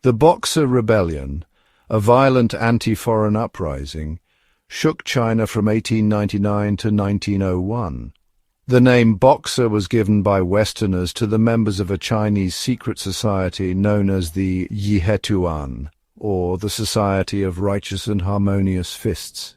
The Boxer Rebellion, a violent anti-foreign uprising, shook China from 1899 to 1901. The name Boxer was given by Westerners to the members of a Chinese secret society known as the Yihetuan, or the Society of Righteous and Harmonious Fists.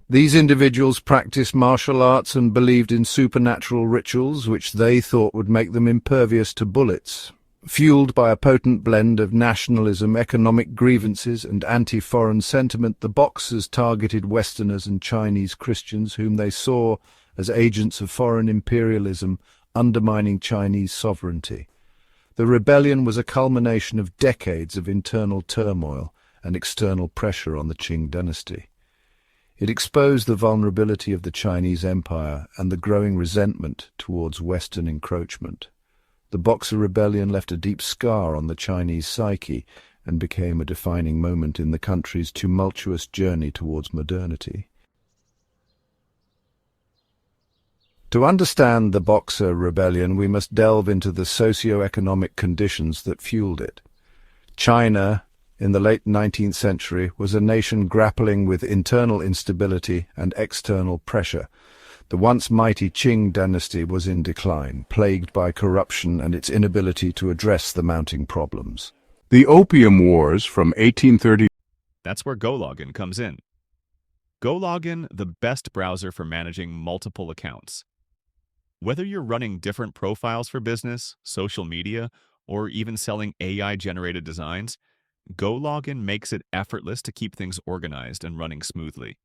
These individuals practiced martial arts and believed in supernatural rituals which they thought would make them impervious to bullets. Fueled by a potent blend of nationalism, economic grievances, and anti-foreign sentiment, the Boxers targeted Westerners and Chinese Christians whom they saw as agents of foreign imperialism undermining Chinese sovereignty. The rebellion was a culmination of decades of internal turmoil and external pressure on the Qing dynasty. It exposed the vulnerability of the Chinese Empire and the growing resentment towards Western encroachment. The Boxer Rebellion left a deep scar on the Chinese psyche and became a defining moment in the country's tumultuous journey towards modernity. To understand the Boxer Rebellion, we must delve into the socio-economic conditions that fueled it. China, in the late 19th century, was a nation grappling with internal instability and external pressure. The once mighty Qing dynasty was in decline, plagued by corruption and its inability to address the mounting problems. The Opium Wars from 1830. That's where GoLogin comes in. GoLogin, the best browser for managing multiple accounts. Whether you're running different profiles for business, social media, or even selling AI-generated designs, GoLogin makes it effortless to keep things organized and running smoothly.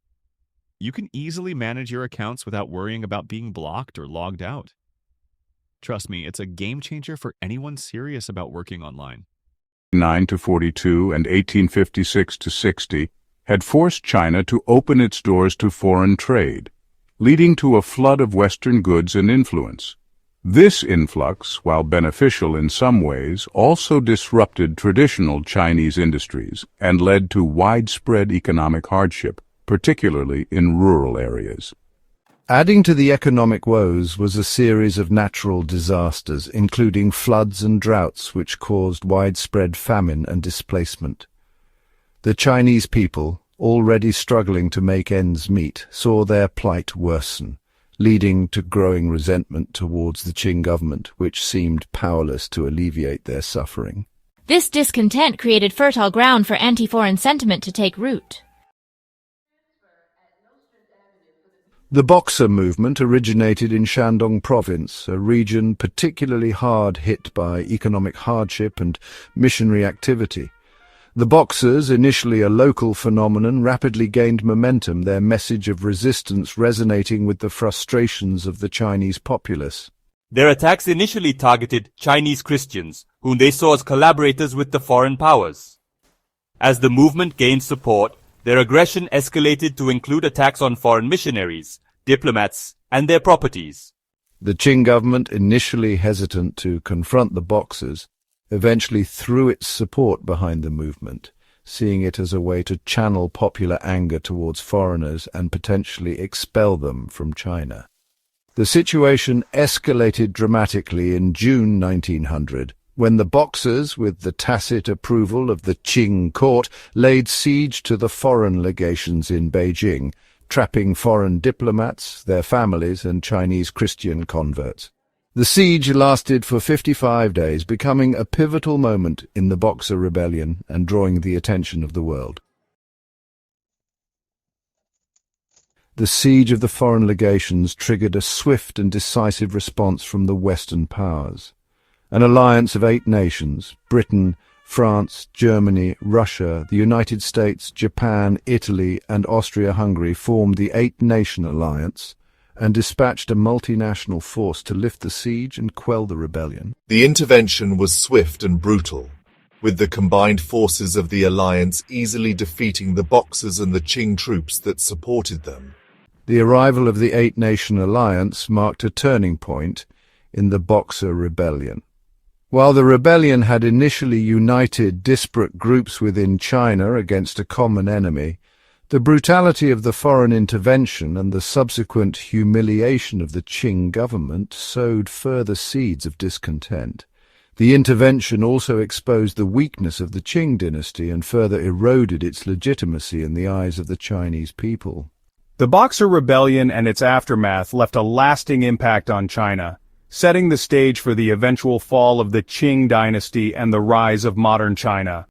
You can easily manage your accounts without worrying about being blocked or logged out. Trust me, it's a game changer for anyone serious about working online. 9 to 42 and 1856 to 60 had forced China to open its doors to foreign trade, leading to a flood of Western goods and influence. This influx, while beneficial in some ways, also disrupted traditional Chinese industries and led to widespread economic hardship, particularly in rural areas. Adding to the economic woes was a series of natural disasters, including floods and droughts which caused widespread famine and displacement. The Chinese people, already struggling to make ends meet, saw their plight worsen, leading to growing resentment towards the Qing government, which seemed powerless to alleviate their suffering. This discontent created fertile ground for anti-foreign sentiment to take root. The Boxer movement originated in Shandong province, a region particularly hard hit by economic hardship and missionary activity. The Boxers, initially a local phenomenon, rapidly gained momentum, their message of resistance resonating with the frustrations of the Chinese populace. Their attacks initially targeted Chinese Christians, whom they saw as collaborators with the foreign powers. As the movement gained support, their aggression escalated to include attacks on foreign missionaries, diplomats, and their properties. The Qing government, initially hesitant to confront the Boxers, eventually threw its support behind the movement, seeing it as a way to channel popular anger towards foreigners and potentially expel them from China. The situation escalated dramatically in June 1900, when the Boxers, with the tacit approval of the Qing court, laid siege to the foreign legations in Beijing, trapping foreign diplomats, their families, and Chinese Christian converts. The siege lasted for 55 days, becoming a pivotal moment in the Boxer Rebellion and drawing the attention of the world. The siege of the foreign legations triggered a swift and decisive response from the Western powers. An alliance of 8 nations, Britain, France, Germany, Russia, the United States, Japan, Italy, and Austria-Hungary formed the 8-Nation Alliance and dispatched a multinational force to lift the siege and quell the rebellion. The intervention was swift and brutal, with the combined forces of the alliance easily defeating the Boxers and the Qing troops that supported them. The arrival of the 8-Nation Alliance marked a turning point in the Boxer Rebellion. While the rebellion had initially united disparate groups within China against a common enemy, the brutality of the foreign intervention and the subsequent humiliation of the Qing government sowed further seeds of discontent. The intervention also exposed the weakness of the Qing dynasty and further eroded its legitimacy in the eyes of the Chinese people. The Boxer Rebellion and its aftermath left a lasting impact on China, setting the stage for the eventual fall of the Qing dynasty and the rise of modern China.